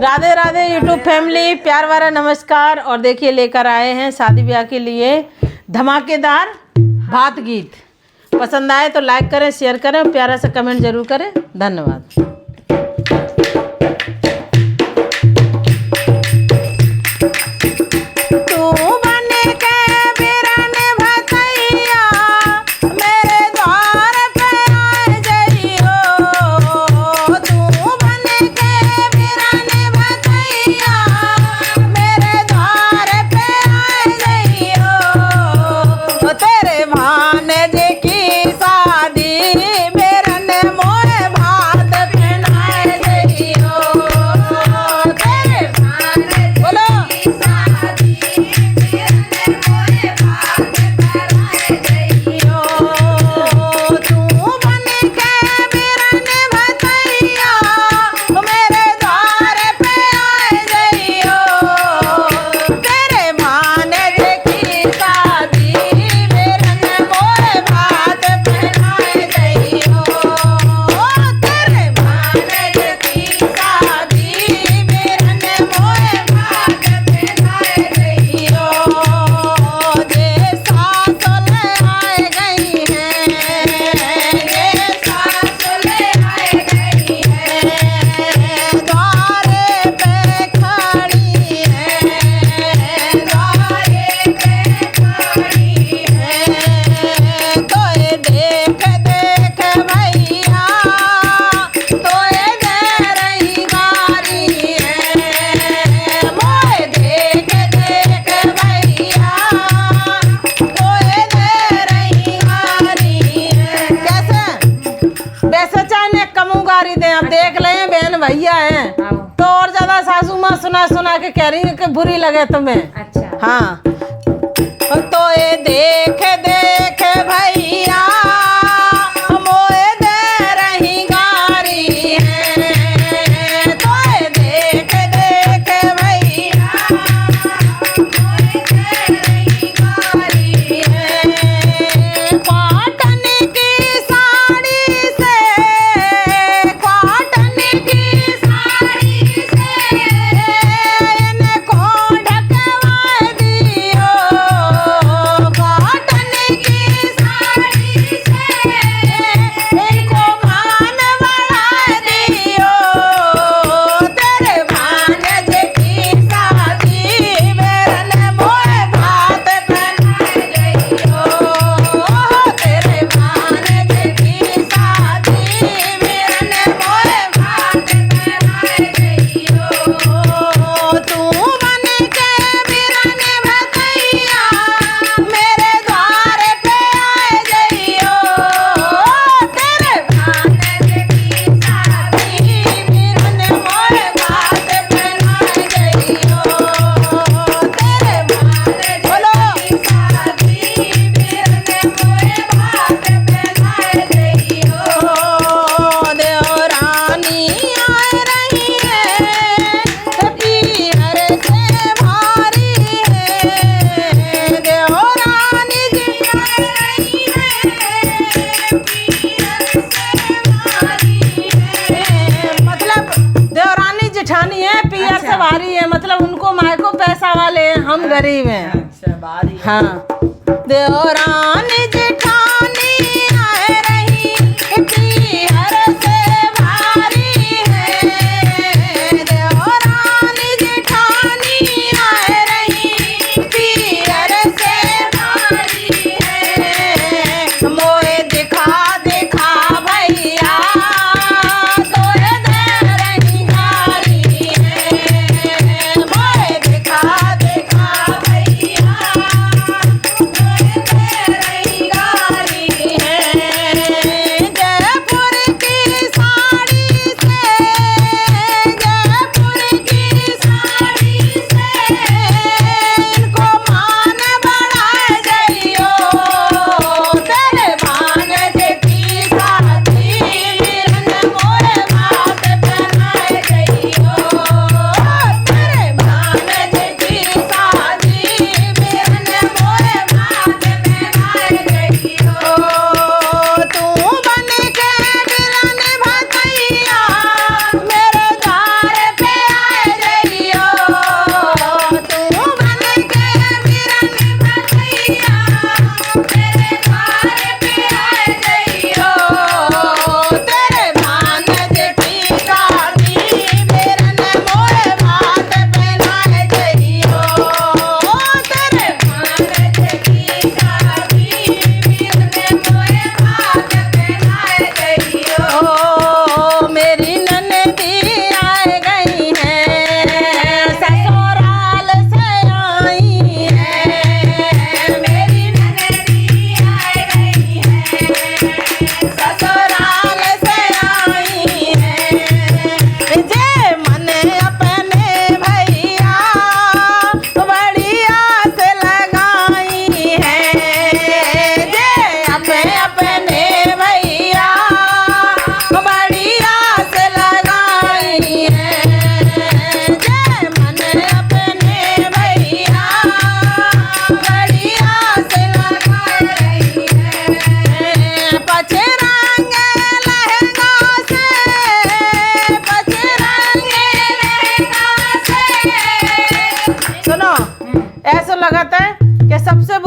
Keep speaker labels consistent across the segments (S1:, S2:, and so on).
S1: Radhe Radhe YouTube family, प्यार वाला नमस्कार। और देखिए लेकर आए हैं शादी ब्याह के लिए धमाकेदार भात गीत। पसंद आए तो लाइक करें, शेयर करें और प्यारा सा कमेंट जरूर करें। धन्यवाद। अब देख ले बहन भैया हैं तो और ज्यादा सासू माँ सुना सुना के कह रही है कि बुरी लगे तुम्हें।
S2: अच्छा
S1: हाँ तो ये देख देख भैया मोए दे रही गारी है। तो ये देख देख भैया मोए दे रही गारी है। कॉटन की साड़ी से सवारी है, मतलब उनको मायको पैसा वाले हैं, हम गरीब हैं।
S2: अच्छा बारी
S1: हाँ देवरानी जेठानी आए रही पीहर से भारी है। देवरानी जेठानी आए रही पीहर से भारी है। मोए दिखा दिखा भैया तोरे दे रही गारी है। मोए दिखा दिखा भैया तोरे दे रही गारी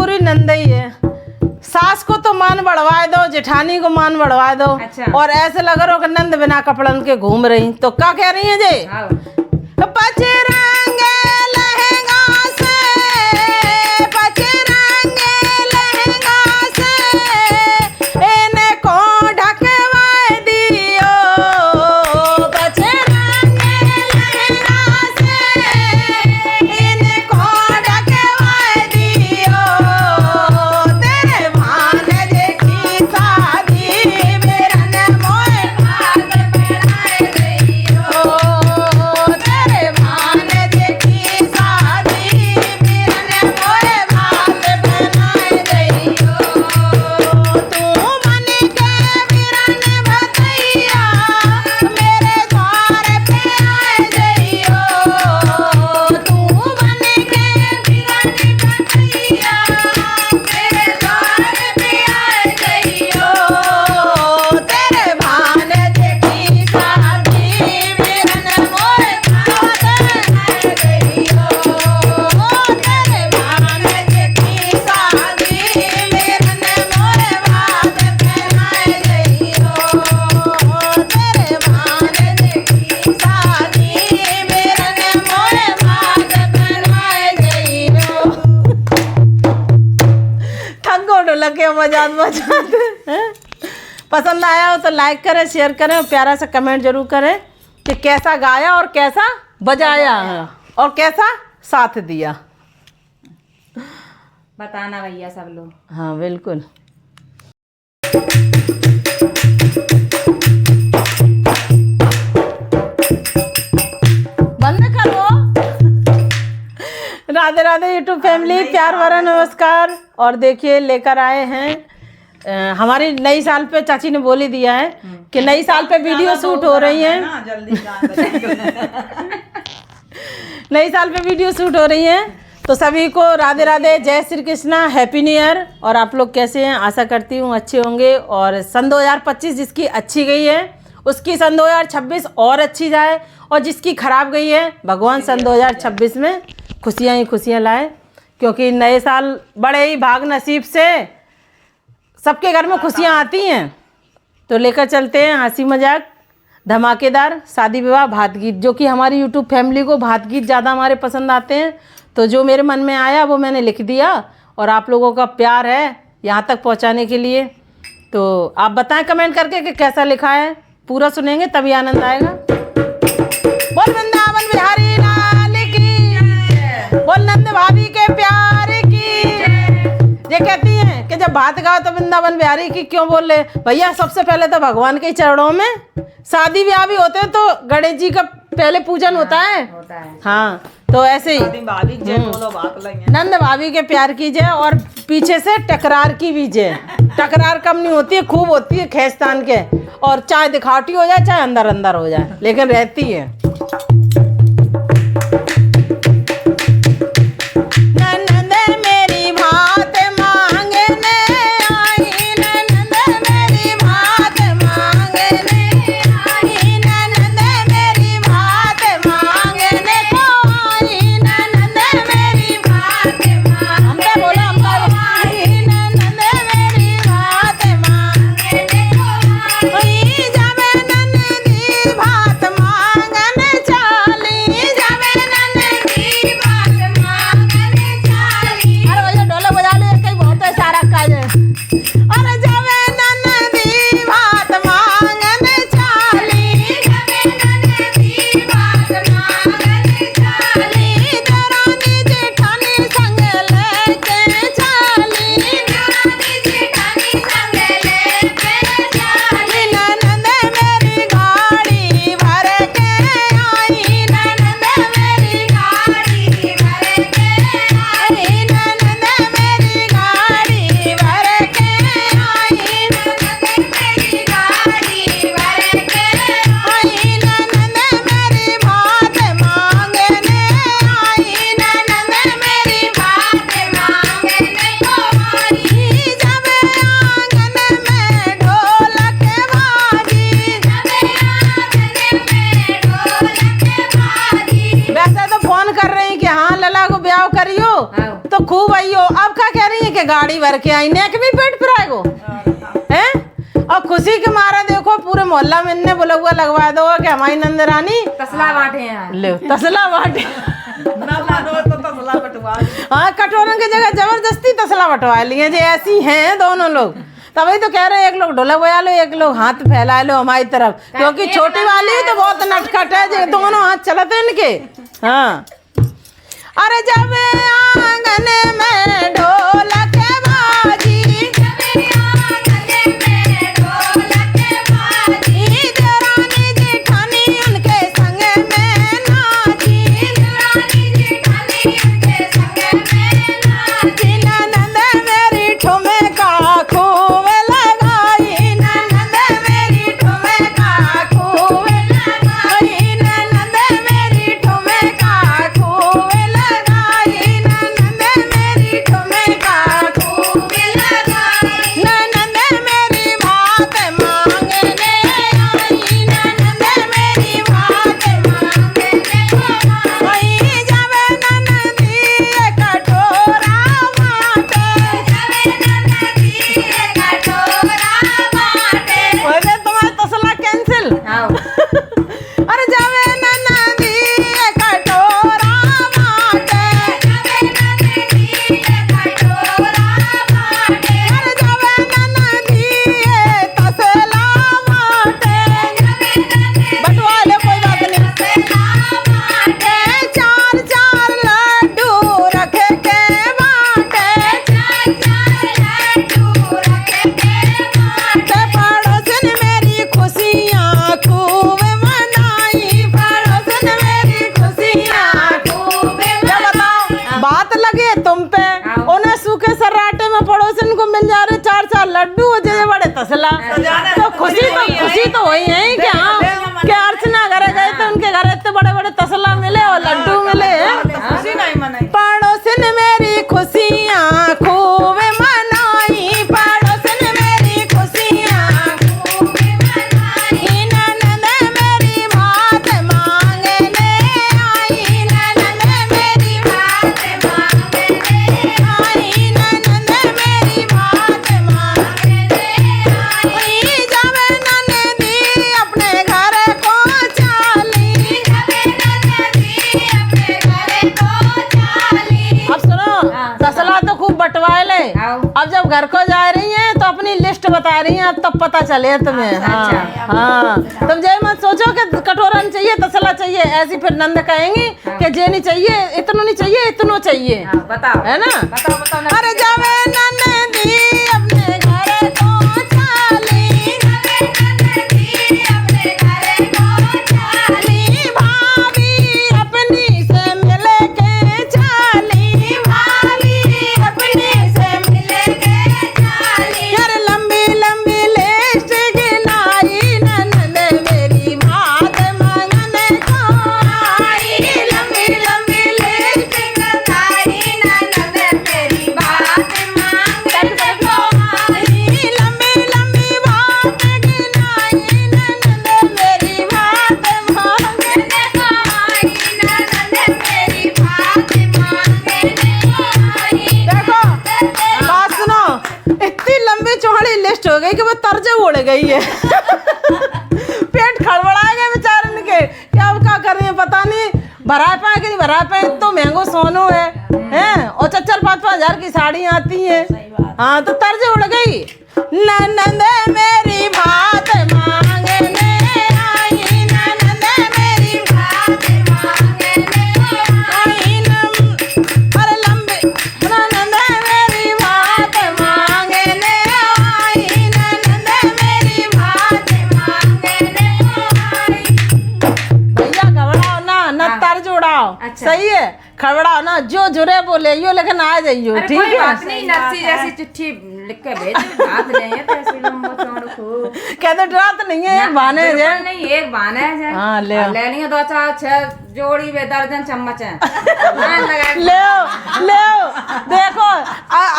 S1: बुरी नंदई है। सास को तो मान बढ़वा दो, जेठानी को मान बढ़वा दो।
S2: अच्छा।
S1: और ऐसे लग रहा हो कि नंद बिना कपड़न के घूम रही। तो क्या कह रही है जे?
S2: हाँ।
S1: पचरंगे लहंगा से, पचरंगे लहंगा से इन्हें को ढकवा दियो। पचरंगे लहंगा से इन्हें को ढकवा दियो। तेरे भांजे की शादी बिरन मोए भाग पहनाए दियो। तेरे भांजे की शादी बिरन मोए भाग पहनाए दियो। तू मन के बिरन भतैया मेरे द्वार पे आए जइयो। तू मन के बिरन भतैया मेरे द्वार पे आए जइयो। तेरे भांजे की शादी बिरन मोए भाग पहनाए जइयो। तेरे भांजे की शादी बिरन मोए भाग पहनाए जइयो। तेरे भांजे की शादी बिरन मोए भाग पहनाए जइयो। थको ढोलक के मजाक पसंद आया हो तो लाइक करें, शेयर करें और प्यारा सा कमेंट जरूर करें कि कैसा गाया और कैसा बजाया और कैसा साथ दिया।
S2: बताना भैया सब लोग।
S1: हाँ बिल्कुल। बंद करो। राधे राधे यूट्यूब फैमिली, प्यार भरा नमस्कार। और देखिए लेकर आए हैं हमारी नई साल पे चाची ने बोली दिया है कि नई साल पे वीडियो शूट हो रही है। नई साल पे वीडियो शूट हो रही है। तो सभी को राधे राधे, जय Shri Krishna, happy new year. और आप लोग कैसे हैं? आशा करती हूँ अच्छे होंगे। और सन 2025 जिसकी अच्छी गई है उसकी सन 2026 और अच्छी जाए, और जिसकी खराब गई है भगवान सन 2026 में खुशियाँ ही खुशियाँ लाए। क्योंकि नए साल बड़े ही भाग नसीब से सबके घर में खुशियाँ आती हैं। तो लेकर चलते हैं हंसी मजाक धमाकेदार शादी विवाह भात गीत, जो कि हमारी यूट्यूब फैमिली को भात गीत ज़्यादा हमारे पसंद आते हैं। तो जो मेरे मन में आया वो मैंने लिख दिया, और आप लोगों का प्यार है यहाँ तक पहुँचाने के लिए। तो आप बताएं कमेंट करके कि कैसा लिखा है। पूरा सुनेंगे तभी आनंद आएगा। बोल वृंदावन बिहारी लाल की, बोल नंद भाभी के प्यार की। ये कहती हैं कि जब बात गाओ तो वृंदावन बिहारी की क्यों बोल रहे भैया? सबसे पहले तो भगवान के चरणों में शादी ब्याह भी होते हैं तो गणेश जी का पहले पूजन होता है। हाँ, तो ऐसे ही नंद भाभी के प्यार की जय, और पीछे से टकरार की भी जय। टकरार कम नहीं होती है, खूब होती है खेस्तान के। और चाहे दिखावटी हो जाए चाहे अंदर अंदर हो जाए, लेकिन रहती है। ननद मेरी भात मांगने आई, ननद मेरी भात मांगने आई, ननद मेरी भात मांगने को आई, ननद मेरी भात मांगने बोला आई, ननद मेरी भात मांगने को आई। जब ननदी भात मांगने चाली, जब ननदी भात मांगने चाली। अरे भैया ढोलक बजा ले, कहीं बहुत है सारा काज है। अरे जब ननदी भात मांगने चाली, जब ननदी भात मांगने चाली, दरानी जेठानी संग लेके चाली, दरानी जेठानी संग लेके चाली। ननद मेरी गाड़ी भर के आई, ननद मेरी गाड़ी भर के आई, ननद मेरी गाड़ी भर के के गाड़ी भर के आई नेक भी पेट फिराएगो हैं। और खुशी के मारे देखो पूरे मोहल्ला में इनने बुलौआ लगवा दो कि हमारी नंदरानी
S2: तसला बांटे हैं।
S1: ले तसला बांटे
S2: तो तसला बटवा।
S1: हाँ कटोरों की जगह जबरदस्ती तसला बटवा लिए जो ऐसी हैं दोनों लोग। तभी तो कह रहे हैं एक लोग ढोलक बजा लो एक लोग हाथ फैला लो हमारी तरफ, क्योंकि छोटी वाली तो बहुत नटखट है जो दोनों हाथ चलते इनके। हाँ अरे जब आंगन में ढोलक बाजी देवरानी जेठानी उनके संग में नाची ननद मेरी ठुमका खूब लगाई ननद मेरी ठुमका खूब लगाई ननद मेरी ठुमका खूब लगाई ननद मेरी ठुमका खूब लगाई ननद मेरी बात मांगने आई ननद मेरी बात मांगने आई जब ननदी कटोरा बाटे बोले तुम्हारा तसला कैंसिल। अरे जावे ननदी कटोरा बाटे अरे जावे ननदी तसला बाटे बटवा ले कोई बात नहीं। चार चार लड्डू रख के बाटे पड़ोसन मेरी खुशियाँ खूब मनाई पड़ोसन मेरी खुशियाँ खूब। क्या बताओ बात लगे तुम पे उन्हें सूखे सर्राटे में पड़ोसन को मिल जा रहे चार चार लड्डू जैसे बड़े तसला, तो खुशी तो वही है कि हाँ कि अर्चना घर गए तो उनके घर इतने बड़े बड़े तसला मिले और लड्डू मिले।
S2: खुशी नहीं मनाई।
S1: पड़ोसन मेरी खुशियाँ खूब मनाई पड़ोसन मेरी खुशियाँ खूब मनाई ननद मेरी बात मांगने आई ननद मेरी बात मांगने आई ननद मेरी बात मांगने आई जब ननदी अपने घर को चाली अब सुनो तसला तो खूब बंटवाए ले। अब जब घर को जा रही हैं तो अपनी लिस्ट बता रही हैं, अब तब पता चले तुम्हें। हाँ हाँ तुम जय मत सोचो कि कटोरा नहीं चाहिए तसला चाहिए, ऐसी फिर नंद कहेंगी कि जे नहीं चाहिए इतनो नहीं चाहिए इतनो चाहिए।
S2: बताओ
S1: है ना।
S2: बताओ बताओ ना।
S1: अरे जावे ननदी अपने घर को चाली भाभी अपनी से मिल के चाली भाभी अपनी से मिल के चाली यार लंबी लंबी लिस्ट गिनाई ननद मेरी बात मांगने को आई लंबी लंबी लिस्ट गिनाई ननद मेरी बात मांगने को आई लंबी लंबी बात गिनाई ननद मेरी बात मांगने को आई ननद मेरी बात मांगने को आई। देखो बात सुनो इतनी लंबी चौड़ी लिस्ट हो गई कि वो तर्जे उड़ गई है। पेट खड़बड़ा गए बेचारे के क्या अब क्या कर रहे हैं पता नहीं, भरा पाए कि नहीं भरा पाए। तो महंगो सोनो है हैं और 4-5 हजार की साड़ी आती है। हाँ तो तर्जे उड़ गई ननद मेरी बात मांगने आई ननद मेरी बात मांगने आई अरे लंबे ननद मेरी बात मांगने आई ननद मेरी बात मांगने आई। भैया घबराओ ना तर्ज उड़ाओ।
S2: अच्छा।
S1: सही है खबड़ाओ ना जो जुरे बोले यो लेकिन आ जाइयो
S2: अरे
S1: ठीक
S2: कोई
S1: है।
S2: बात नहीं नर्सी जैसी चिट्ठी लिख के भेज हाथ ले तो ऐसे लंबो चौड़ो खूब।
S1: क्या तो डरात नहीं है एक बहाने
S2: बिल्कुल
S1: है।
S2: नहीं एक बहाना है।
S1: हाँ, ले आओ।
S2: ले लियो 2-4-6 जोड़ी में दर्जन चम्मच है। ध्यान लगा के-
S1: ले देखो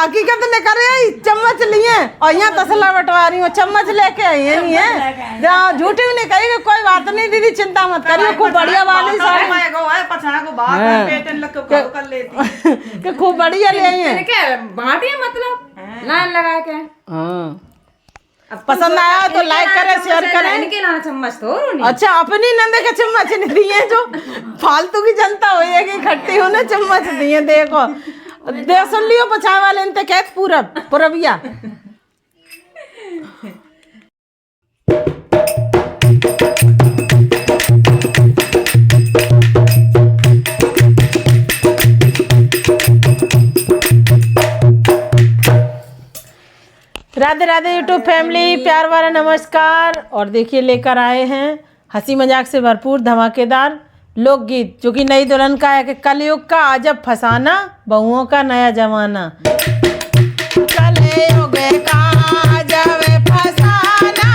S1: हकीकत ने करे चम्मच लिए और यहाँ तसला बंटवा रही हूँ चम्मच लेके आई है नहीं है झूठी भी नहीं कही कि कोई बात नहीं दीदी चिंता मत करियो खूब बढ़िया वाली साड़ी। कि खूब बढ़िया ले आई है।
S2: क्या बांटे मतलब लाइन लगा के।
S1: हाँ, पसंद आया तो लाइक करें, शेयर करें।
S2: इनके लाना चम्मच तो और नहीं।
S1: अच्छा, अपनी नंदे के चम्मच नहीं दिए, जो फालतू की जनता हो है कि इकट्ठी होने चम्मच दिए। देखो दे सुन लियो, पछाए वाले इनते कहत पूरबिया। राधे राधे यूट्यूब फैमिली, प्यार वाला नमस्कार। और देखिए लेकर आए हैं हंसी मजाक से भरपूर धमाकेदार लोकगीत, जो कि नई दुल्हन का है कि कलयुग का अजब फसाना, बहुओं का नया जमाना। कलयुग का अजब फसाना,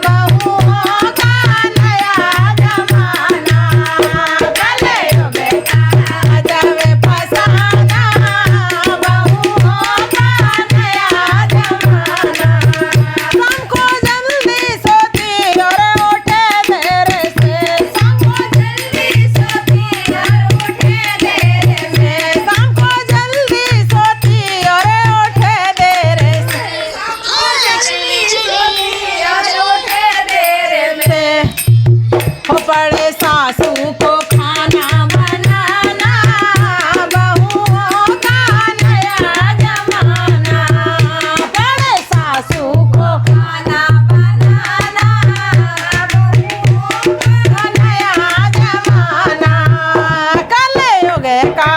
S1: बहुओं का नया जमाना। कलयुग का अजब फसाना, बहुओं का नया जमाना। हमको जल्दी सोती और उठे देर से, हमको जल्दी सोती और उठे देर से, हमको जल्दी सोती और उठे देर से, हमको जल्दी सोती और उठे देर से। हो पड़े सासू को खाना बनाना, बहुओं का नया जमाना। पड़े सासू को खाना बनाना, बहुओं का नया जमाना। कलयुग का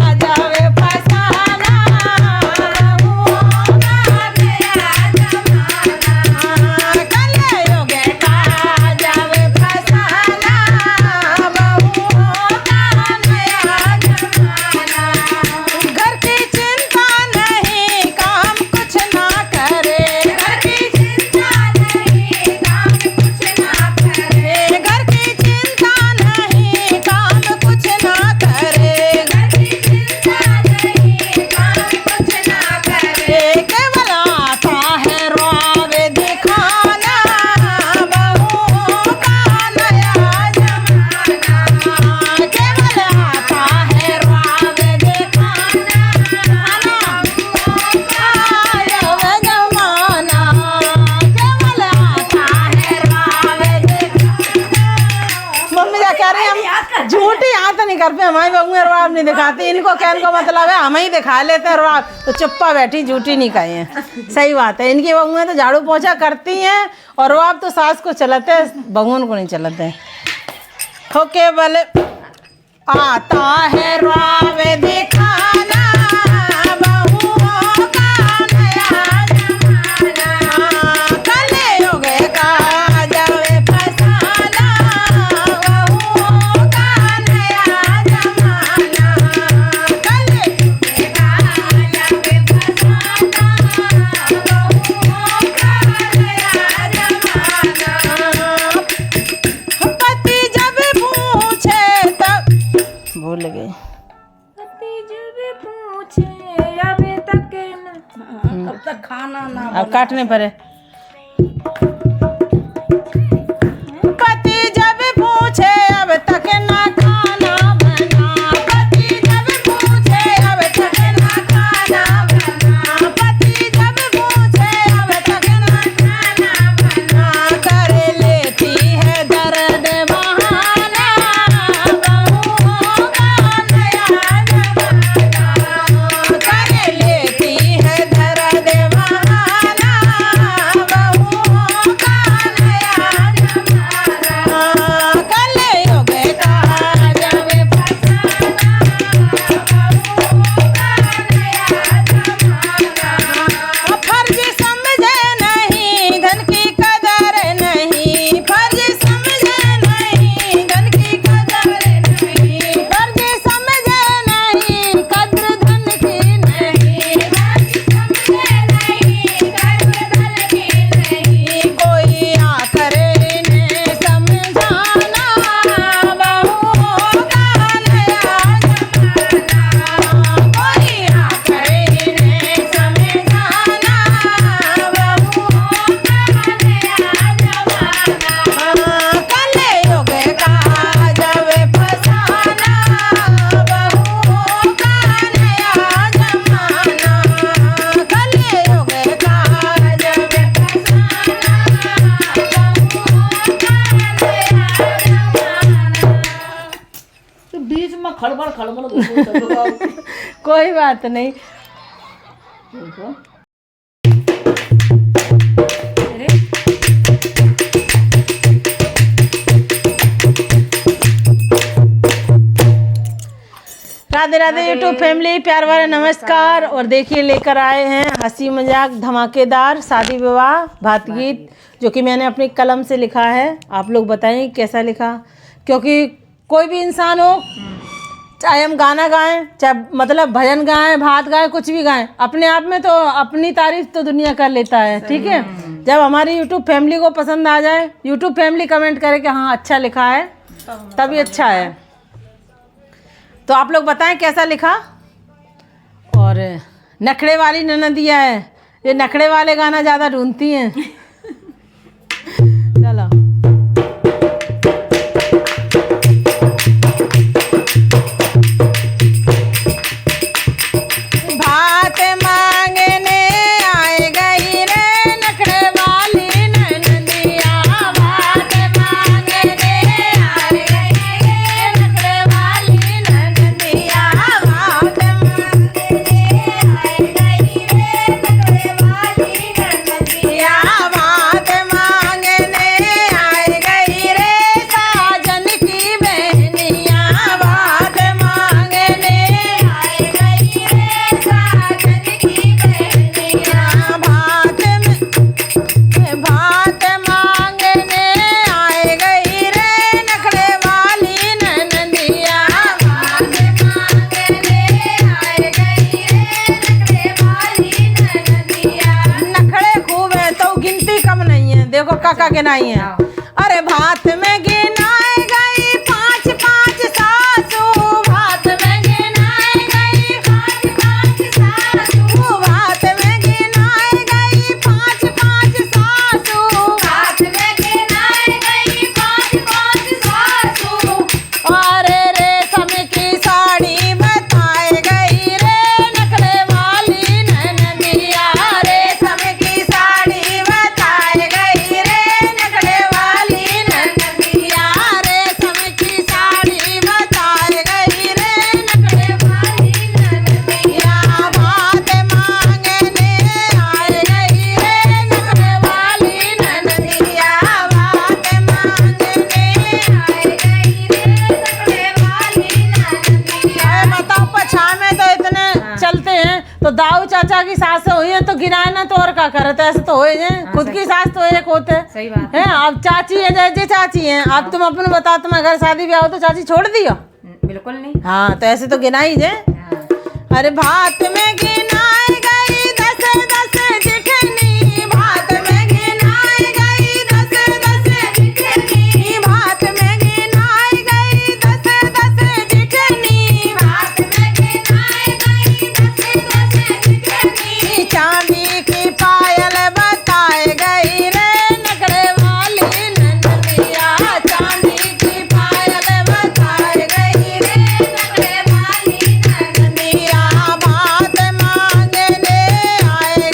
S1: अजब फसाना, बहुओं का नया जमाना। कलयुग का अजब फसाना, बहुओं का नया जमाना। घर की चिंता नहीं, काम कुछ ना करे, घर की चिंता नहीं, काम कुछ ना करे, घर की चिंता नहीं, काम कुछ ना करे, घर की चिंता नहीं, काम कुछ ना करे। केवल आता है रुआब दिखाना, बहुओं का नया जमाना। केवल आता है रुआब दिखाना, बहुओं का नया जमाना। केवल आता है रुआब दिखाना। मम्मी क्या कह रही है, हम झूठी यहाँ तो नहीं करते, हमारी बहुएं रुआब नहीं दिखाती। इनको कहने का मतलब है हम ही दिखा लेते हैं रुआब, तो चुप्पा बैठी झूठी नहीं कही है। सही बात है, इनकी बहुएं तो झाड़ू पोछा करती हैं और रुआब तो सास को चलाते हैं, बहुओं को नहीं चलाते। हो केवल आता है रुआब दिखाना, बहुओं का नया जमाना। कलयुग का अजब फसाना, बहुओं का नया जमाना। कलयुग का अजब फसाना, बहुओं का नया जमाना। पति जब पूछे तब भूल गए।
S2: पति जब पूछे अभी तक न, अब तक खाना ना
S1: अब काटने पड़े। पति जब पूछे अब तक ना खाना बना, पति जब पूछे अब तक ना खाना बना, पति जब पूछे अब तक ना खाना बना। कर लेती है दर्द बहाना, बहुओं का नया जमाना। कर लेती है दर्द बहाना,
S2: खड़बड़ घुसो
S1: कोई बात नहीं।
S2: देखो
S1: राधे राधे यूट्यूब फैमिली, प्यार भरा नमस्कार। और देखिए लेकर आए हैं हंसी मजाक धमाकेदार शादी विवाह भात गीत, जो कि मैंने अपनी कलम से लिखा है। आप लोग बताएं कैसा लिखा, क्योंकि कोई भी इंसान हो, चाहे हम गाना गाएं, चाहे मतलब भजन गाएं, भात गाएं, कुछ भी गाएं, अपने आप में तो अपनी तारीफ तो दुनिया कर लेता है। ठीक है, जब हमारी यूट्यूब फैमिली को पसंद आ जाए, यूट्यूब फैमिली कमेंट करे कि हाँ अच्छा लिखा है, तभी अच्छा है। तो आप लोग बताएं कैसा लिखा। और नखड़े वाली ननदिया है, ये नखड़े वाले गाना ज़्यादा ढूंढती हैं। चलो भात मांगने आए गई रे नखड़े वाली ननदिया, भात मांगने आए गई रे नखड़े वाली ननदिया, भात मांगने आए गई रे नखड़े वाली ननदिया, भात मांगने आए गई रे साजन की बहनिया, भात मांगने आए गई रे साजन की बहनिया, भात मांगने आए गई रे नखड़े वाली ननदिया, भात मांगने आए गई रे नखड़े वाली ननदिया। नखड़े खूब है तो गिनती कम नहीं है, देखो काका गिनाई है। अरे भात में गिनाए गई 5-5 सासू, भात में गिनाए गई 5-5 सासू, भात में गिनाए गई 5-5 सासू, भात में गिनाए गई 5-5 सासू। अरे रेशम की साड़ी बताए गई रे नखड़े वाली ननदिया, रेशम की साड़ी बताए गई रे नखड़े वाली ननदिया, रेशम की साड़ी बताए गई रे नखड़े वाली ननदिया, भात मांगने आए गई रे नखड़े वाली ननदिया, भात मांगने आए गई रे नखड़े वाली ननदिया। बताओ पछा में तो इतने चलते हैं, तो दाऊ चाचा की सास हुई है तो गिनाए ना तो और क्या करते, ऐसे तो होए हैं, खुद की सास तो एक होते हैं।
S2: सही बात
S1: है। अब चाची है जैसे चाची हैं, अब तुम अपने बताओ, तुम्हें घर शादी ब्याह हो तो चाची छोड़ दियो?
S2: बिल्कुल नहीं।
S1: हाँ, तो ऐसे तो गिनाई जे। अरे भात में गिनाए गई 10-10 जिठनी, भात में गिनाए गई 10-10 जिठनी, भात में गिनाए गई 10-10 जिठनी, भात में गिनाए गई 10-10 जिठनी, चांदी की पायल बताए गई रे नखड़े वाली ननदिया, चांदी की पायल बताए गई रे नखड़े वाली ननदिया, भात मांगने आए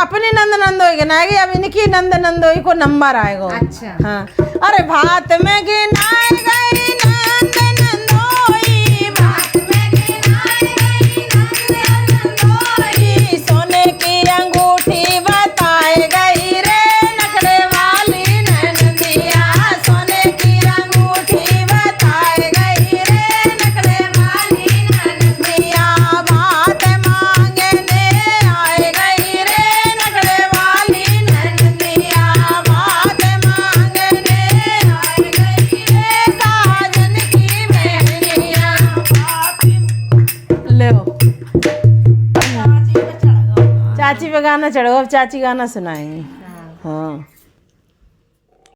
S1: अपनी नंद नंदोई गिनाएगी, अब इनकी नंद नंदोई को नंबर आएगा।
S2: अच्छा।
S1: हाँ, अरे भात में गिनाए गई नंद नंदोई, भात में गिनाए गई नंद नंदोई, सोने की अंगूठी बताए गई रे नखरे वाली ननदिया, सोने की अंगूठी बताए गई रे नखरे वाली ननदिया, बात मांगने आए गई रे नखरे वाली ननदिया, बात मांगने आए गई रे साजन की मेहरिया। ले चाची पे गाना चढ़ो, अब चाची गाना सुनाएंगे। हाँ